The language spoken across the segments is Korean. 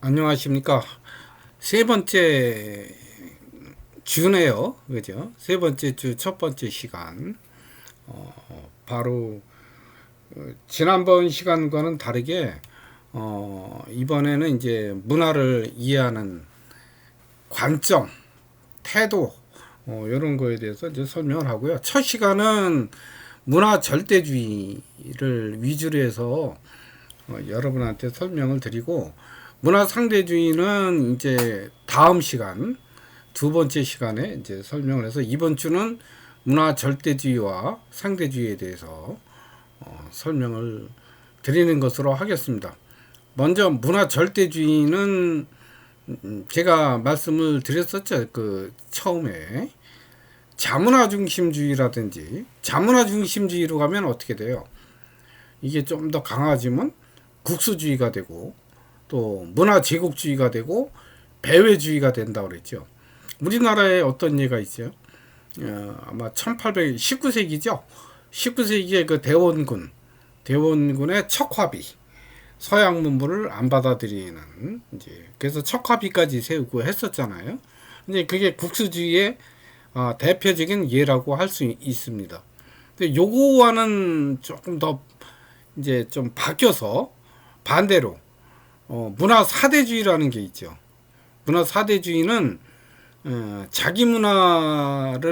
안녕하십니까. 세 번째 주네요. 그죠? 세 번째 주 첫 번째 시간. 바로, 지난번 시간과는 다르게, 이번에는 이제 문화를 이해하는 관점, 태도, 이런 거에 대해서 이제 설명을 하고요. 첫 시간은 문화 절대주의를 위주로 해서 여러분한테 설명을 드리고, 문화 상대주의는 이제 다음 시간 두 번째 시간에 이제 설명을 해서 이번 주는 문화 절대주의와 상대주의에 대해서 설명을 드리는 것으로 하겠습니다. 먼저 문화 절대주의는 제가 말씀을 드렸었죠. 그 처음에 자문화 중심주의라든지 자문화 중심주의로 가면 어떻게 돼요? 이게 좀 더 강화지면 국수주의가 되고 또 문화 제국주의가 되고 배회주의가 된다고 그랬죠. 우리나라에 어떤 예가 있어요? 아마 19세기죠. 19세기에 그 대원군의 척화비, 서양 문물을 안 받아들이는 이제 그래서 척화비까지 세우고 했었잖아요. 이제 그게 국수주의의 대표적인 예라고 할 수 있습니다. 근데 요거와는 조금 더 이제 좀 바뀌어서 반대로 문화 사대주의라는 게 있죠. 문화 사대주의는 자기 문화를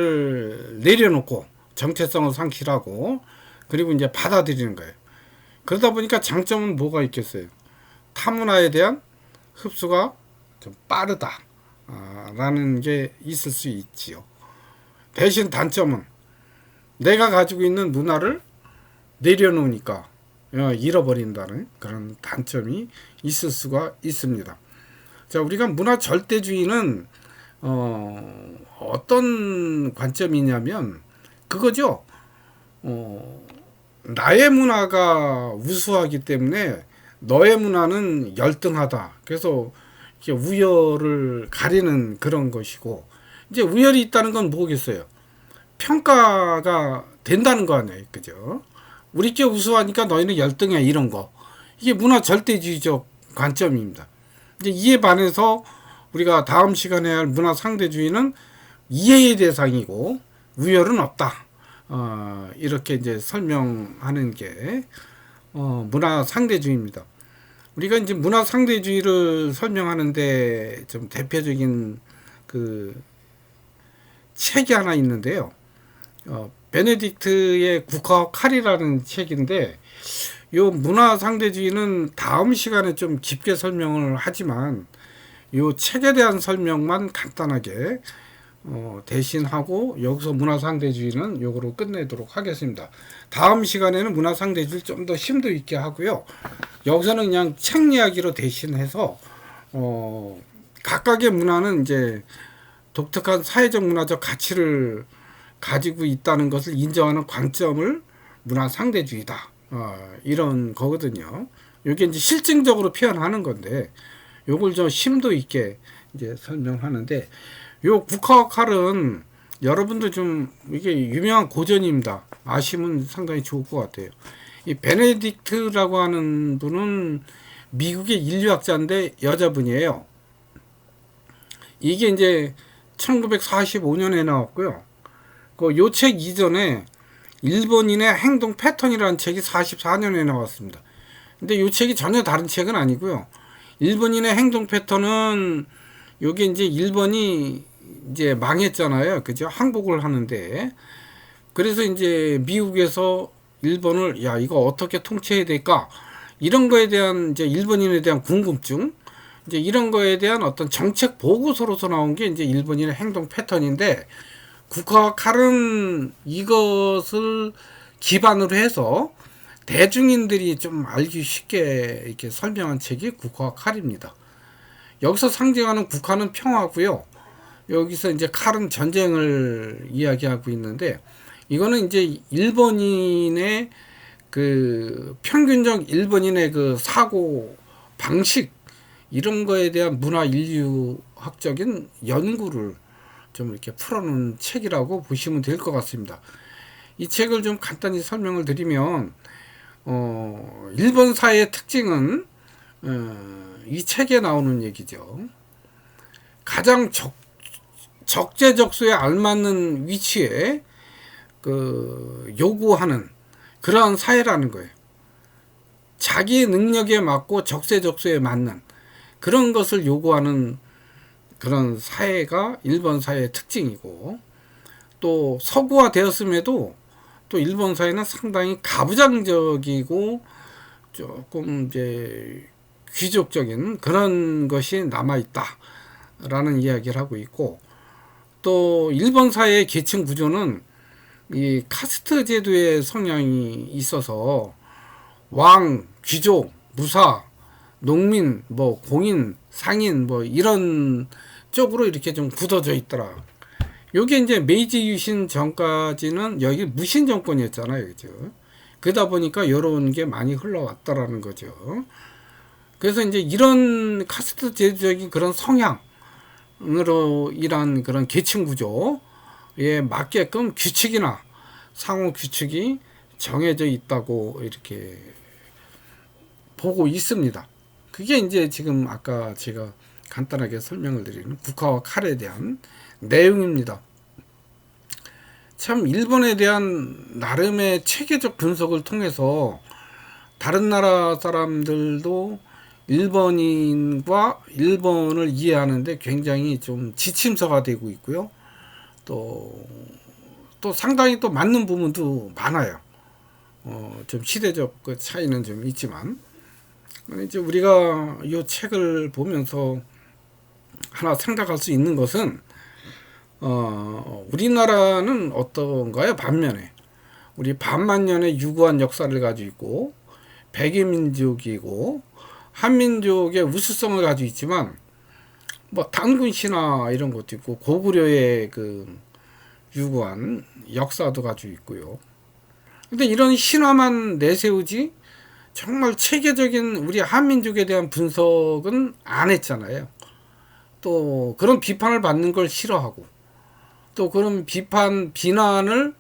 내려놓고 정체성을 상실하고 그리고 이제 받아들이는 거예요. 그러다 보니까 장점은 뭐가 있겠어요? 타 문화에 대한 흡수가 좀 빠르다 라는 게 있을 수 있지요. 대신 단점은 내가 가지고 있는 문화를 내려놓으니까 잃어버린다는 그런 단점이 있을 수가 있습니다. 자, 우리가 문화 절대주의는 어떤 관점이냐면 그거죠. 나의 문화가 우수하기 때문에 너의 문화는 열등하다. 그래서 이렇게 우열을 가리는 그런 것이고 이제 우열이 있다는 건 뭐겠어요? 평가가 된다는 거 아니에요, 그죠? 우리 게 우수하니까 너희는 열등해 이런 거. 이게 문화 절대주의적 관점입니다. 이제 이에 반해서 우리가 다음 시간에 할 문화 상대주의는 이해의 대상이고 우열은 없다. 이렇게 이제 설명하는 게 문화 상대주의입니다. 우리가 이제 문화 상대주의를 설명하는데 좀 대표적인 그 책이 하나 있는데요. 베네딕트의 국화와 칼이라는 책인데 요 문화 상대주의는 다음 시간에 좀 깊게 설명을 하지만 요 책에 대한 설명만 간단하게 대신하고 여기서 문화 상대주의는 요거로 끝내도록 하겠습니다. 다음 시간에는 문화 상대주의 좀 더 심도 있게 하고요. 여기서는 그냥 책 이야기로 대신해서 각각의 문화는 이제 독특한 사회적 문화적 가치를 가지고 있다는 것을 인정하는 관점을 문화 상대주의다. 이런 거거든요. 이게 이제 실증적으로 표현하는 건데, 요걸 좀 심도 있게 이제 설명하는데, 요 국화와 칼은 여러분도 좀 이게 유명한 고전입니다. 아시면 상당히 좋을 것 같아요. 이 베네딕트라고 하는 분은 미국의 인류학자인데 여자분이에요. 이게 이제 1945년에 나왔고요. 요 책 이전에 일본인의 행동 패턴이라는 책이 44년에 나왔습니다. 근데 이 책이 전혀 다른 책은 아니고요. 일본인의 행동 패턴은 요게 이제 일본이 이제 망했잖아요. 그죠? 항복을 하는데. 그래서 이제 미국에서 일본을 야, 이거 어떻게 통치해야 될까? 이런 거에 대한 이제 일본인에 대한 궁금증, 이제 이런 거에 대한 어떤 정책 보고서로서 나온 게 이제 일본인의 행동 패턴인데 국화와 칼은 이것을 기반으로 해서 대중인들이 좀 알기 쉽게 이렇게 설명한 책이 국화와 칼입니다. 여기서 상징하는 국화는 평화고요. 여기서 이제 칼은 전쟁을 이야기하고 있는데 이거는 이제 일본인의 그 평균적 일본인의 그 사고 방식 이런 거에 대한 문화 인류학적인 연구를 좀 이렇게 풀어놓은 책이라고 보시면 될 것 같습니다. 이 책을 좀 간단히 설명을 드리면 일본 사회의 특징은 이 책에 나오는 얘기죠. 가장 적재적소에 알맞는 위치에 요구하는 그러한 사회라는 거예요. 자기 능력에 맞고 적재적소에 맞는 그런 것을 요구하는 그런 사회가 일본 사회의 특징이고, 또 서구화 되었음에도 또 일본 사회는 상당히 가부장적이고 조금 이제 귀족적인 그런 것이 남아있다라는 이야기를 하고 있고, 또 일본 사회의 계층 구조는 이 카스트 제도의 성향이 있어서 왕, 귀족, 무사, 농민, 뭐 공인, 상인 뭐 이런 쪽으로 이렇게 좀 굳어져 있더라. 요게 이제 메이지 유신 전까지는 여기 무신 정권이었잖아요, 그죠? 그러다 보니까 이런 게 많이 흘러왔다라는 거죠. 그래서 이제 이런 카스트 제도적인 그런 성향으로 일한 그런 계층 구조에 맞게끔 규칙이나 상호 규칙이 정해져 있다고 이렇게 보고 있습니다. 그게 이제 지금 아까 제가 간단하게 설명을 드리는 국화와 칼에 대한 내용입니다. 참 일본에 대한 나름의 체계적 분석을 통해서 다른 나라 사람들도 일본인과 일본을 이해하는데 굉장히 좀 지침서가 되고 있고요. 또 상당히 또 맞는 부분도 많아요. 좀 시대적 그 차이는 좀 있지만, 이제 우리가 이 책을 보면서 하나 생각할 수 있는 것은, 우리나라는 어떤가요? 반면에 우리 반만년의 유구한 역사를 가지고 있고 백이민족이고 한민족의 우수성을 가지고 있지만, 뭐 단군 신화 이런 것도 있고 고구려의 그 유구한 역사도 가지고 있고요. 근데 이런 신화만 내세우지 정말 체계적인 우리 한민족에 대한 분석은 안 했잖아요. 또 그런 비판을 받는 걸 싫어하고, 또 그런 비난을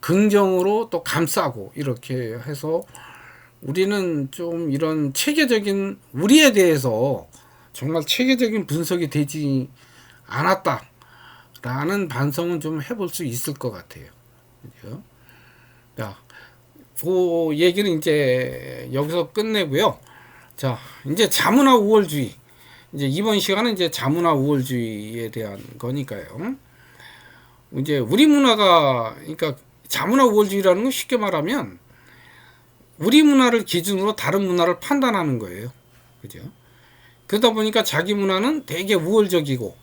긍정으로 또 감싸고, 이렇게 해서 우리는 좀 이런 체계적인 우리에 대해서 정말 체계적인 분석이 되지 않았다라는 반성은 좀 해볼 수 있을 것 같아요. 그죠? 자, 그 얘기는 이제 여기서 끝내고요. 자, 이제 자문화 우월주의. 이제 이번 시간은 이제 자문화 우월주의에 대한 거니까요. 이제 우리 문화가, 그러니까 자문화 우월주의라는 건 쉽게 말하면 우리 문화를 기준으로 다른 문화를 판단하는 거예요. 그죠? 그러다 보니까 자기 문화는 되게 우월적이고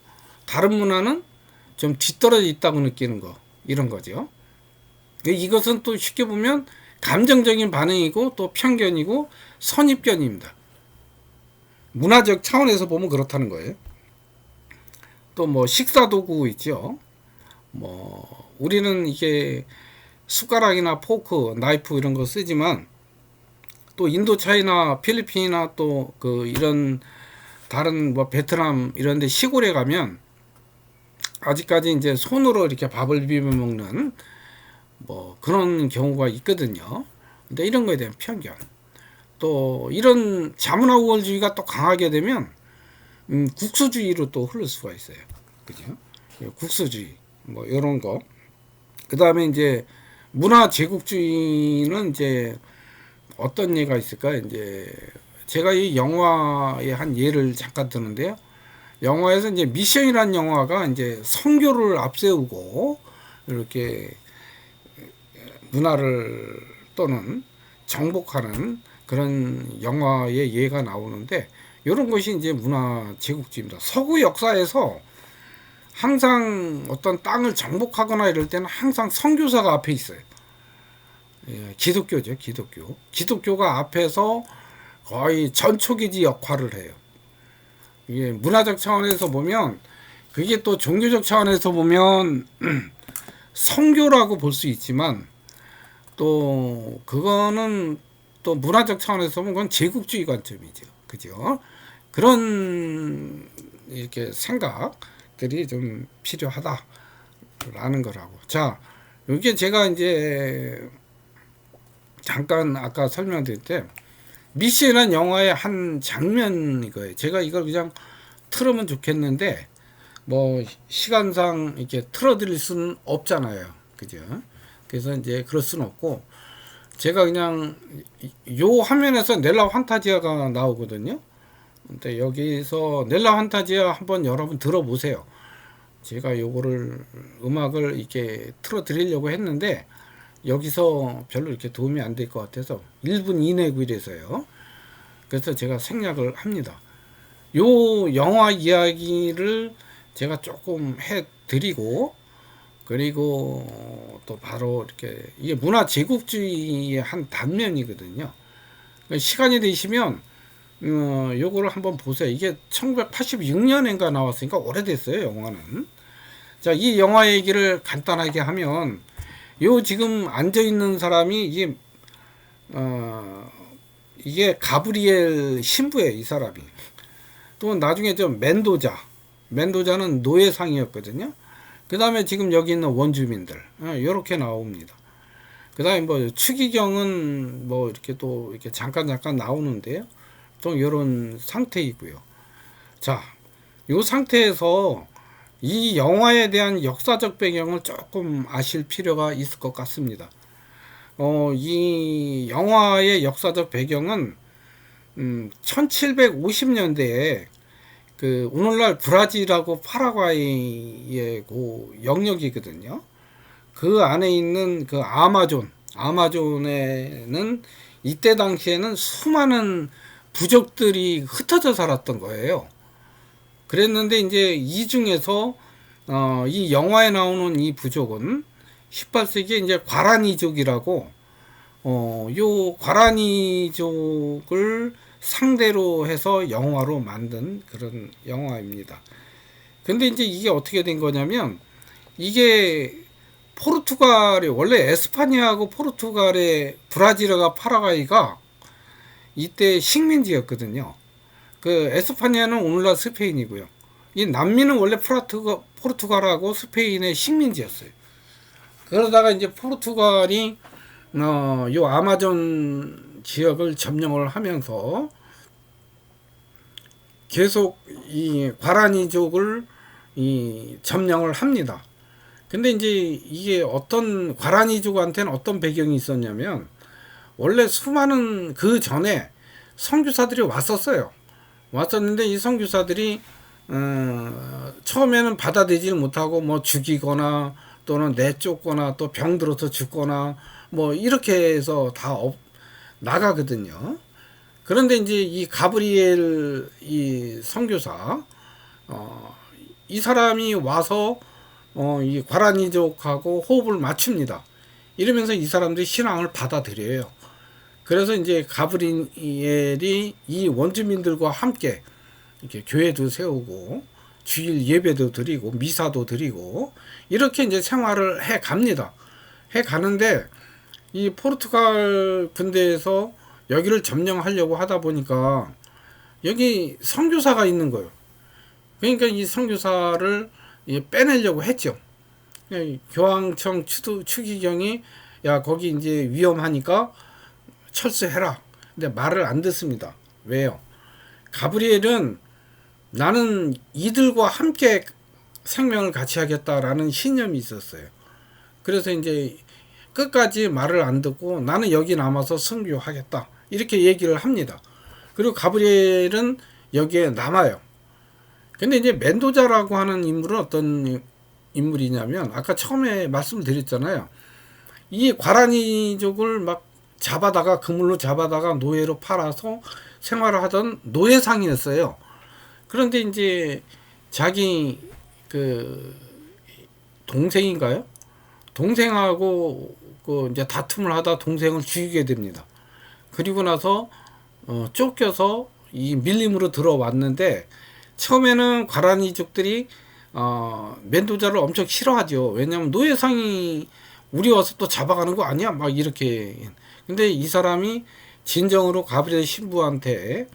다른 문화는 좀 뒤떨어져 있다고 느끼는 거, 이런 거죠. 이것은 또 쉽게 보면 감정적인 반응이고 또 편견이고 선입견입니다. 문화적 차원에서 보면 그렇다는 거예요. 또 뭐 식사 도구 있죠. 뭐 우리는 이게 숟가락이나 포크, 나이프 이런 거 쓰지만, 또 인도, 차이나, 필리핀이나 또 그 이런 다른 뭐 베트남 이런 데 시골에 가면 아직까지 이제 손으로 이렇게 밥을 비벼 먹는 뭐 그런 경우가 있거든요. 근데 이런 거에 대한 편견, 또 이런 자문화 우월주의가 또 강하게 되면 국수주의로 또 흐를 수가 있어요. 그죠? 국수주의 뭐 이런 거. 그다음에 이제 문화 제국주의는 이제 어떤 예가 있을까? 이제 제가 이 영화의 한 예를 잠깐 드는데요. 영화에서 이제 미션이라는 영화가 이제 선교를 앞세우고 이렇게 문화를 또는 정복하는 그런 영화의 예가 나오는데, 이런 것이 이제 문화 제국주의입니다. 서구 역사에서 항상 어떤 땅을 정복하거나 이럴 때는 항상 선교사가 앞에 있어요. 예, 기독교죠, 기독교. 기독교가 앞에서 거의 전초기지 역할을 해요. 이게 문화적 차원에서 보면, 그게 또 종교적 차원에서 보면 선교라고 볼 수 있지만, 또 그거는 또 문화적 차원에서 보면 그건 제국주의 관점이죠. 그죠? 그런 이렇게 생각들이 좀 필요하다라는 거라고. 자, 이게 제가 이제 잠깐 아까 설명드릴 때 미시라는 영화의 한 장면이거예요. 제가 이걸 그냥 틀으면 좋겠는데 뭐 시간상 이렇게 틀어드릴 수는 없잖아요. 그죠? 그래서 이제 그럴 수는 없고 제가 그냥 요 화면에서 넬라 판타지아가 나오거든요. 근데 여기서 넬라 판타지아 한번 여러분 들어보세요. 제가 요거를 음악을 이렇게 틀어드리려고 했는데 여기서 별로 이렇게 도움이 안 될 것 같아서 1분 이내고 이래서요. 그래서 제가 생략을 합니다. 요 영화 이야기를 제가 조금 해드리고 그리고 또 바로 이렇게 이게 문화 제국주의의 한 단면이거든요. 시간이 되시면 요거를 한번 보세요. 이게 1986년인가 나왔으니까 오래됐어요, 영화는. 자, 이 영화 얘기를 간단하게 하면 요 지금 앉아 있는 사람이 이게 가브리엘 신부예요, 이 사람이. 또 나중에 멘도자는 노예상이었거든요. 그 다음에 지금 여기 있는 원주민들 요렇게 나옵니다. 그 다음에 뭐 추기경은 뭐 이렇게 또 이렇게 잠깐 나오는데요. 또 요런 상태이고요. 자, 요 상태에서 이 영화에 대한 역사적 배경을 조금 아실 필요가 있을 것 같습니다. 이 영화의 역사적 배경은 1750년대에 그 오늘날 브라질하고 파라과이의 그 영역이거든요. 그 안에 있는 그 아마존에는 이때 당시에는 수많은 부족들이 흩어져 살았던 거예요. 그랬는데 이제 이 중에서 이 영화에 나오는 이 부족은 18세기에 이제 과라니족이라고 요 과라니족을 상대로 해서 영화로 만든 그런 영화입니다. 근데 이제 이게 어떻게 된 거냐면 이게 포르투갈이 원래 에스파냐하고 포르투갈의 브라질과 파라과이가 이때 식민지였거든요. 그 에스파냐는 오늘날 스페인이고요. 이 남미는 원래 포르투갈하고 스페인의 식민지였어요. 그러다가 이제 포르투갈이 요 아마존 지역을 점령을 하면서 계속 이 과라니족을 점령을 합니다. 근데 이제 이게 어떤 과라니족한테는 어떤 배경이 있었냐면 원래 수많은 그 전에 선교사들이 왔었는데 이 선교사들이 처음에는 받아들이지 못하고 뭐 죽이거나 또는 내쫓거나 또 병들어서 죽거나 뭐 이렇게 해서 다 나가거든요. 그런데 이제 이 가브리엘 이 선교사 이 사람이 와서 이 과라니족하고 호흡을 맞춥니다. 이러면서 이 사람들이 신앙을 받아들여요. 그래서 이제 가브리엘이 이 원주민들과 함께 이렇게 교회도 세우고 주일 예배도 드리고 미사도 드리고 이렇게 이제 생활을 해 갑니다. 해 가는데 이 포르투갈 군대에서 여기를 점령하려고 하다 보니까 여기 선교사가 있는 거예요. 그러니까 이 선교사를 빼내려고 했죠. 교황청 추기경이 야 거기 이제 위험하니까 철수해라. 근데 말을 안 듣습니다. 왜요? 가브리엘은 나는 이들과 함께 생명을 같이 하겠다라는 신념이 있었어요. 그래서 이제 끝까지 말을 안 듣고 나는 여기 남아서 선교하겠다. 이렇게 얘기를 합니다. 그리고 가브리엘은 여기에 남아요. 근데 이제 멘도자라고 하는 인물은 어떤 인물이냐면 아까 처음에 말씀을 드렸잖아요. 이 과라니족을 막 그물로 잡아다가 노예로 팔아서 생활을 하던 노예상이었어요. 그런데 이제 자기 그 동생인가요? 동생하고 그 이제 다툼을 하다 동생을 죽이게 됩니다. 그리고 나서 쫓겨서 이 밀림으로 들어왔는데 처음에는 과라니족들이 멘도자를 엄청 싫어하죠. 왜냐하면 노예상이 우리 와서 또 잡아가는 거 아니야? 막 이렇게. 근데 이 사람이 진정으로 가브리엘 신부한테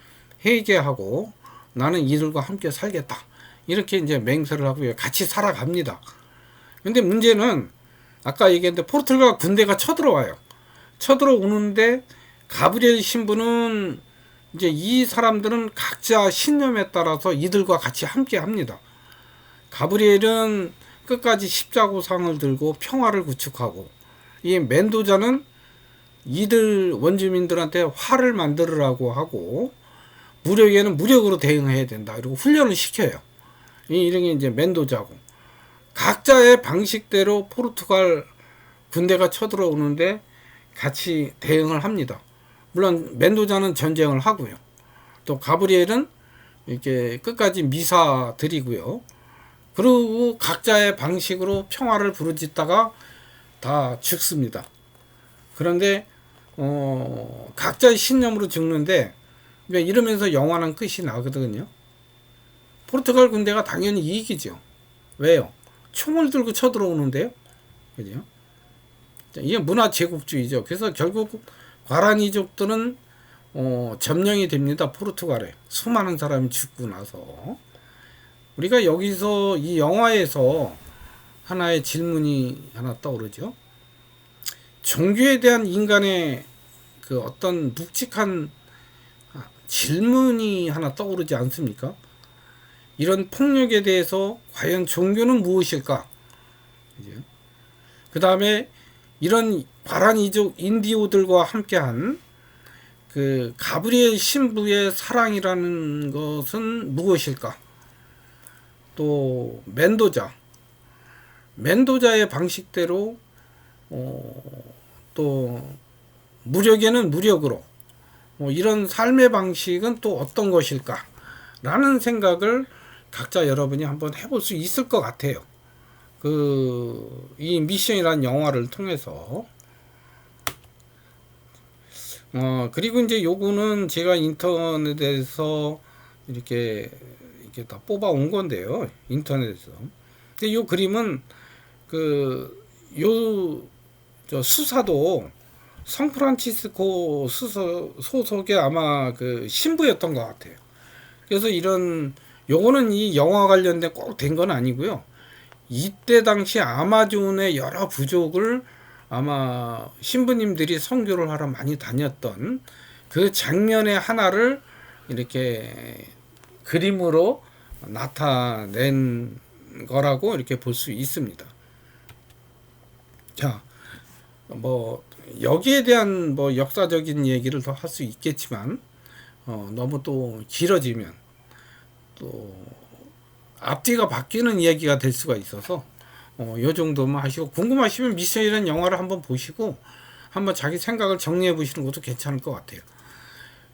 회개하고 나는 이들과 함께 살겠다. 이렇게 이제 맹세를 하고 같이 살아갑니다. 근데 문제는 아까 얘기했는데 포르투갈 군대가 쳐들어와요. 쳐들어오는데 가브리엘 신부는 이제 이 사람들은 각자 신념에 따라서 이들과 같이 함께 합니다. 가브리엘은 끝까지 십자고상을 들고 평화를 구축하고, 이 멘도자는 이들 원주민들한테 화를 만들으라고 하고, 무력에는 무력으로 대응해야 된다. 그리고 훈련을 시켜요. 이런 게 이제 멘도자고, 각자의 방식대로 포르투갈 군대가 쳐들어오는데 같이 대응을 합니다. 물론 멘도자는 전쟁을 하고요. 또 가브리엘은 이렇게 끝까지 미사 드리고요. 그리고 각자의 방식으로 평화를 부르짖다가 다 죽습니다. 그런데 각자의 신념으로 죽는데 이러면서 영화는 끝이 나거든요. 포르투갈 군대가 당연히 이기죠. 왜요? 총을 들고 쳐들어오는데요. 그죠? 이게 문화 제국주의죠. 그래서 결국 과라니족들은 점령이 됩니다. 포르투갈에 수많은 사람이 죽고 나서. 우리가 여기서 이 영화에서 하나의 질문이 하나 떠오르죠. 종교에 대한 인간의 그 어떤 묵직한 질문이 하나 떠오르지 않습니까? 이런 폭력에 대해서 과연 종교는 무엇일까? 그 다음에 이런 바라니족 인디오들과 함께한 그 가브리엘 신부의 사랑이라는 것은 무엇일까? 또 멘도자의 방식대로 또 무력에는 무력으로 이런 삶의 방식은 또 어떤 것일까? 라는 생각을 각자 여러분이 한번 해볼 수 있을 것 같아요. 이 미션이라는 영화를 통해서. 그리고 이제 요거는 제가 인터넷에서 이렇게 다 뽑아 온 건데요. 인터넷에서. 근데 요 그림은 저 수사도 성프란치스코 소속의 아마 그 신부였던 것 같아요. 그래서 요거는 이 영화 관련된 꼭 된 건 아니고요. 이때 당시 아마존의 여러 부족을 아마 신부님들이 선교를 하러 많이 다녔던 그 장면의 하나를 이렇게 그림으로 나타낸 거라고 이렇게 볼 수 있습니다. 자, 여기에 대한 역사적인 얘기를 더 할 수 있겠지만 너무 또 길어지면 또 앞뒤가 바뀌는 이야기가 될 수가 있어서 요 정도만 하시고, 궁금하시면 미션이라는 영화를 한번 보시고 한번 자기 생각을 정리해 보시는 것도 괜찮을 것 같아요.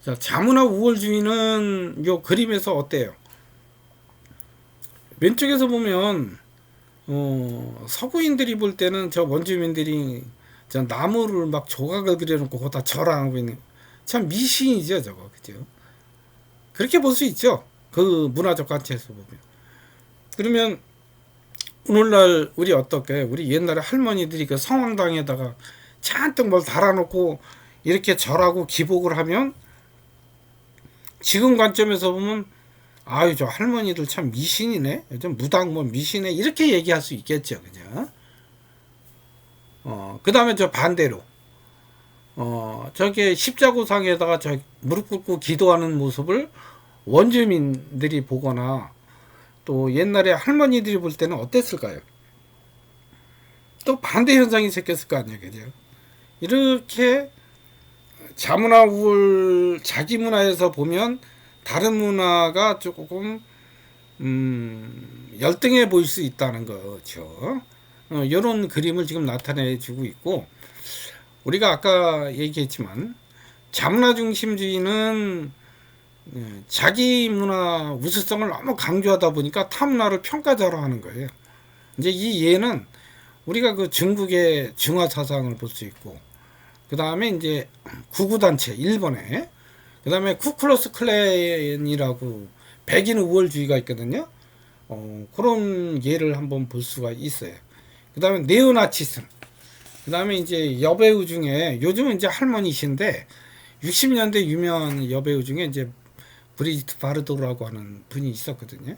자, 자문화 우월주의는 요 그림에서 어때요? 왼쪽에서 보면 서구인들이 볼 때는 저 원주민들이 저 나무를 막 조각을 그려놓고 거기다 절하고 있는, 참 미신이죠 저거. 그죠? 그렇게 볼 수 있죠. 그 문화적 관점에서 보면. 그러면 오늘날 우리 옛날에 할머니들이 그 성황당에다가 잔뜩 뭘 달아놓고 이렇게 절하고 기복을 하면, 지금 관점에서 보면 아유 저 할머니들 참 미신이네, 좀 무당 미신이네, 이렇게 얘기할 수 있겠죠. 그죠? 그 다음에 저 반대로 저게 십자구상에다가 저 무릎 꿇고 기도하는 모습을 원주민들이 보거나 또 옛날에 할머니들이 볼 때는 어땠을까요? 또 반대 현상이 생겼을 거 아니에요. 그죠? 이렇게 자문화 우월 자기 문화에서 보면 다른 문화가 조금 열등해 보일 수 있다는 거죠. 이런 그림을 지금 나타내 주고 있고, 우리가 아까 얘기했지만 자문화 중심주의는 자기 문화 우수성을 너무 강조하다 보니까 타 문화를 평가자로 하는 거예요. 이제 이 예는 우리가 그 중국의 중화 사상을 볼 수 있고, 그 다음에 이제 구구단체 일본에, 그 다음에 쿠클러스 클랜이라고 백인 우월주의가 있거든요. 그런 예를 한번 볼 수가 있어요. 그 다음에 네오나치즘, 그 다음에 이제 여배우 중에 요즘은 이제 할머니신데 60년대 유명한 여배우 중에 이제 브리지트 바르도라고 하는 분이 있었거든요.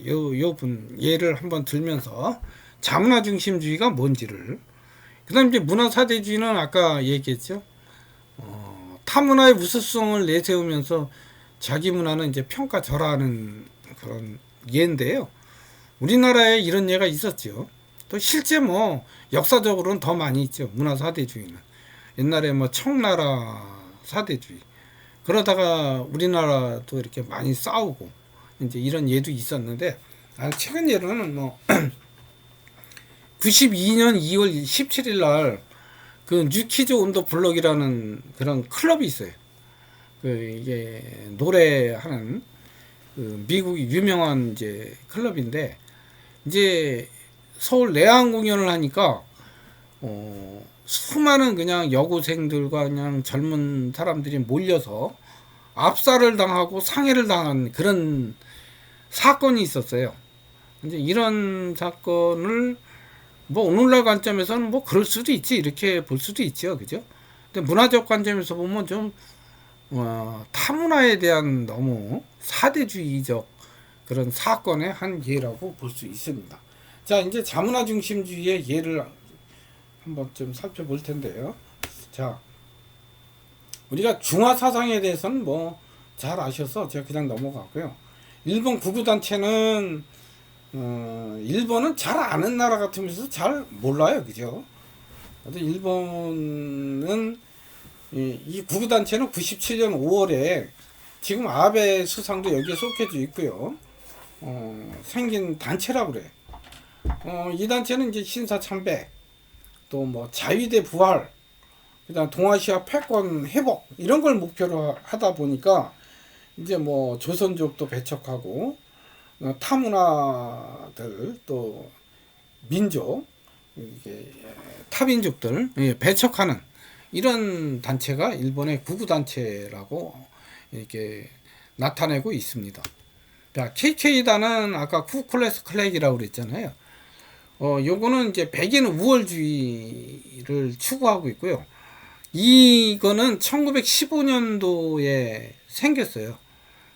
요 분 예를 한번 들면서 자문화 중심주의가 뭔지를, 그 다음에 이제 문화 사대주의는 아까 얘기했죠. 타문화의 우수성을 내세우면서 자기 문화는 이제 평가절하하는 그런 예인데요. 우리나라에 이런 예가 있었죠. 또 실제 뭐 역사적으로는 더 많이 있죠. 문화 사대주의는 옛날에 뭐 청나라 사대주의 그러다가 우리나라도 이렇게 많이 싸우고 이제 이런 예도 있었는데 최근 예로는 뭐 92년 2월 17일 날 그 뉴키즈 온 더 블럭이라는 그런 클럽이 있어요. 그 이게 노래하는 그 미국이 유명한 이제 클럽인데 이제 서울 내한 공연을 하니까 수많은 그냥 여고생들과 그냥 젊은 사람들이 몰려서 압살을 당하고 상해를 당한 그런 사건이 있었어요. 이제 이런 사건을 뭐 오늘날 관점에서는 뭐 그럴 수도 있지 이렇게 볼 수도 있죠, 그죠? 근데 문화적 관점에서 보면 좀 타문화에 대한 너무 사대주의적 그런 사건의 한 예라고 볼 수 있습니다. 자, 이제 자문화 중심주의의 예를 한번 좀 살펴볼 텐데요. 자, 우리가 중화 사상에 대해서는 뭐 잘 아셔서 제가 그냥 넘어가고요. 일본 구구단체는 일본은 잘 아는 나라 같으면서 잘 몰라요, 그죠? 일본은 이 구구단체는 97년 5월에 지금 아베 수상도 여기에 속해져 있고요. 생긴 단체라고 그래. 이 단체는 이제 신사참배, 또 뭐 자위대 부활, 그다음 동아시아 패권 회복 이런 걸 목표로 하다 보니까 이제 뭐 조선족도 배척하고 타문화들 또 민족 이게 타민족들 배척하는 이런 단체가 일본의 구구 단체라고 이렇게 나타내고 있습니다. 자, KK단은 아까 쿠클래스 클렉이라고 그랬잖아요. 요거는 이제 백인 우월주의를 추구하고 있고요. 이거는 1915년도에 생겼어요.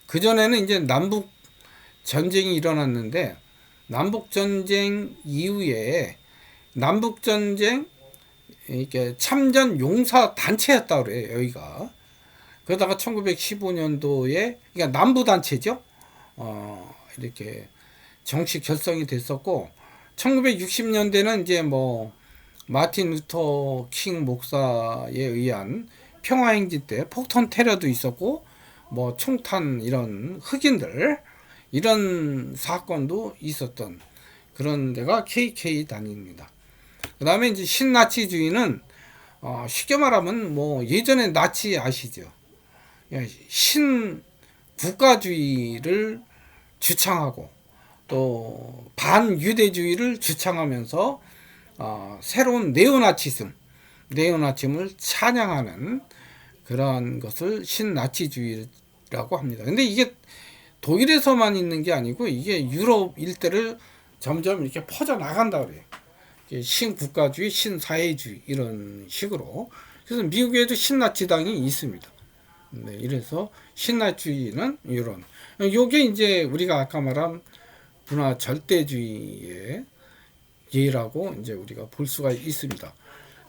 그전에는 이제 남북 전쟁이 일어났는데 남북 전쟁 이후에 남북 전쟁 이렇게 참전 용사 단체였다 그래요, 여기가. 그러다가 1915년도에 그러니까 남부 단체죠. 이렇게 정식 결성이 됐었고 1960년대는 이제 뭐 마틴 루터 킹 목사에 의한 평화행진 때 폭탄 테러도 있었고 뭐 총탄 이런 흑인들 이런 사건도 있었던 그런 데가 KK단입니다. 그 다음에 이제 신나치주의는 쉽게 말하면 뭐 예전에 나치 아시죠? 신국가주의를 주창하고 또 반유대주의를 주창하면서 새로운 네오나치즘을 찬양하는 그런 것을 신나치주의라고 합니다. 근데 이게 독일에서만 있는 게 아니고 이게 유럽 일대를 점점 이렇게 퍼져 나간다 그래요. 신국가주의, 신사회주의 이런 식으로. 그래서 미국에도 신나치당이 있습니다. 네, 이래서 신나치주의는 이런. 요게 이제 우리가 아까 말한 문화 절대주의의 예라고 이제 우리가 볼 수가 있습니다.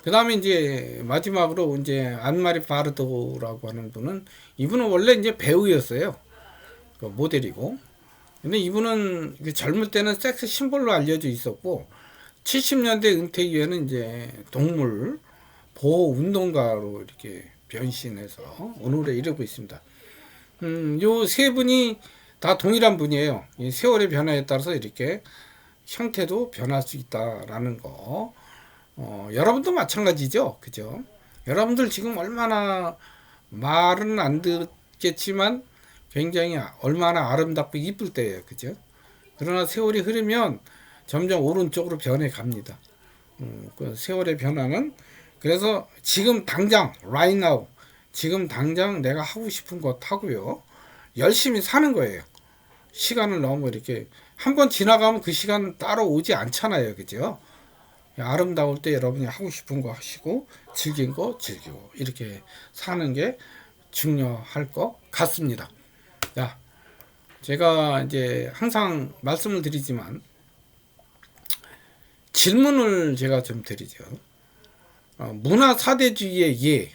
그 다음에 이제 마지막으로 이제 안마리 바르도라고 하는 분은 이분은 원래 이제 배우였어요. 그 모델이고. 근데 이분은 젊을 때는 섹스 심볼로 알려져 있었고 70년대 은퇴 이후에는 이제 동물 보호 운동가로 이렇게 변신해서 오늘에 이르고 있습니다. 요 세 분이 다 동일한 분이에요. 이 세월의 변화에 따라서 이렇게 형태도 변할 수 있다라는 거. 여러분도 마찬가지죠. 그죠? 여러분들 지금 얼마나 말은 안 듣겠지만 굉장히 얼마나 아름답고 이쁠 때예요. 그죠? 그러나 세월이 흐르면 점점 오른쪽으로 변해 갑니다. 그 세월의 변화는 그래서 지금 당장 right now 지금 당장 내가 하고 싶은 것 하고요. 열심히 사는 거예요. 시간을 너무 이렇게 한번 지나가면 그 시간 따라오지 않잖아요. 그죠? 아름다울 때 여러분이 하고 싶은 거 하시고 즐긴 거 즐기고 이렇게 사는 게 중요할 것 같습니다. 자, 제가 이제 항상 말씀을 드리지만 질문을 제가 좀 드리죠. 문화 사대주의의 예,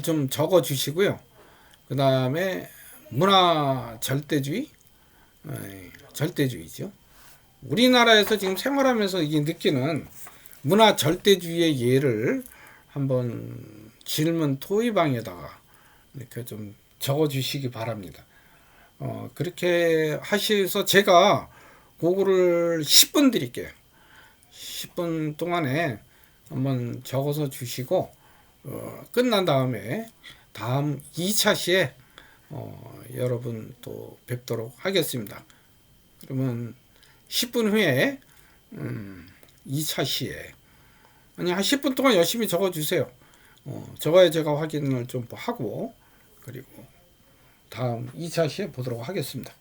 좀 적어 주시고요. 그 다음에 문화 절대주의, 절대주의죠. 우리나라에서 지금 생활하면서 이게 느끼는 문화 절대주의의 예를 한번 질문 토의방에다가 이렇게 좀 적어 주시기 바랍니다. 그렇게 하셔서 제가 그거를 10분 드릴게요. 10분 동안에 한번 적어서 주시고 끝난 다음에 다음 2차 시에 여러분 또 뵙도록 하겠습니다. 그러면 10분 후에 2차 시에 아니 한 10분 동안 열심히 적어주세요. 적어야 제가 확인을 좀 하고 그리고 다음 2차 시에 보도록 하겠습니다.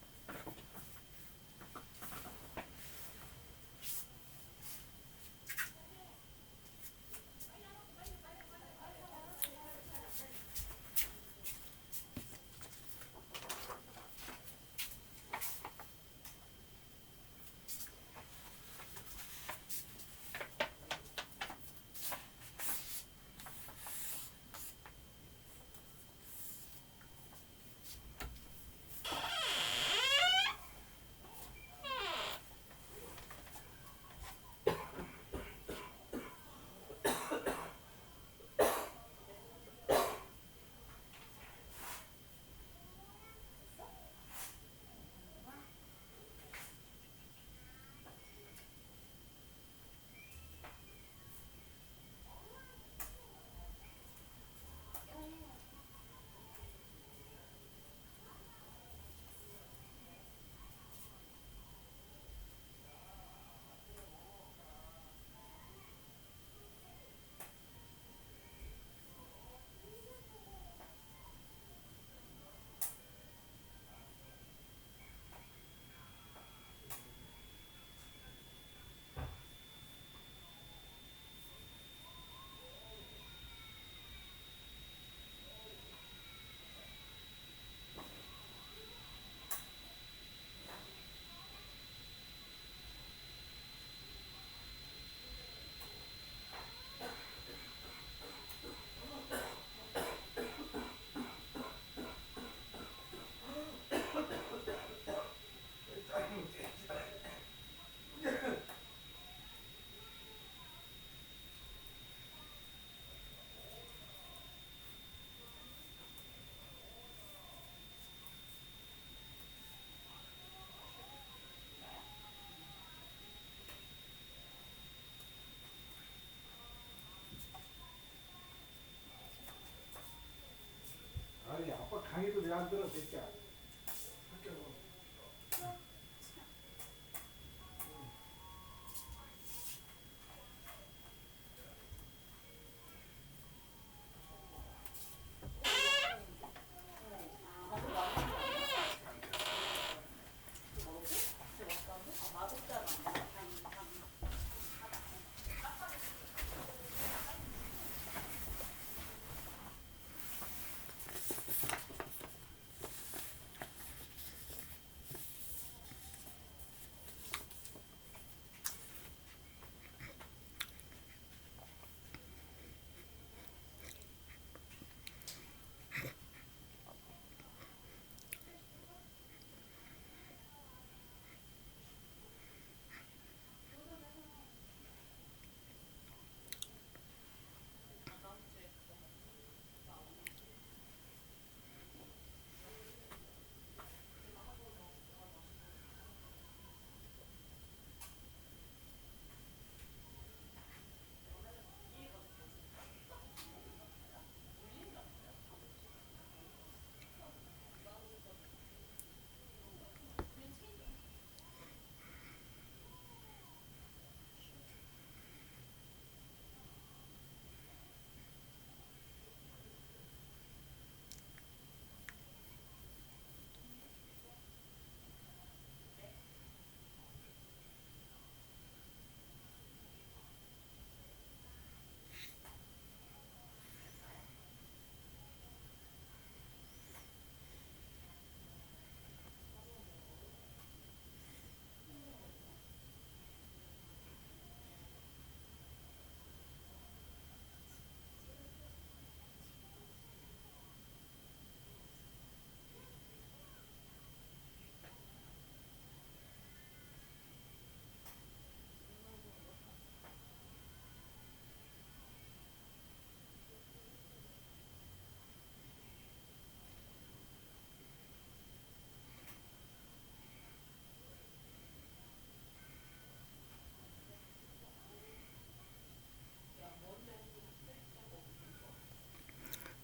아니 아빠 강의도 왜 안 들어 새끼야.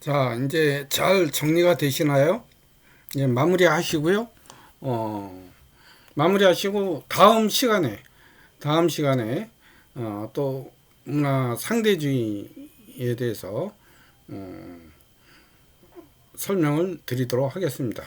자, 이제 잘 정리가 되시나요? 이제 마무리 하시고요. 마무리하시고 다음 시간에 또 문화 상대주의에 대해서 설명을 드리도록 하겠습니다.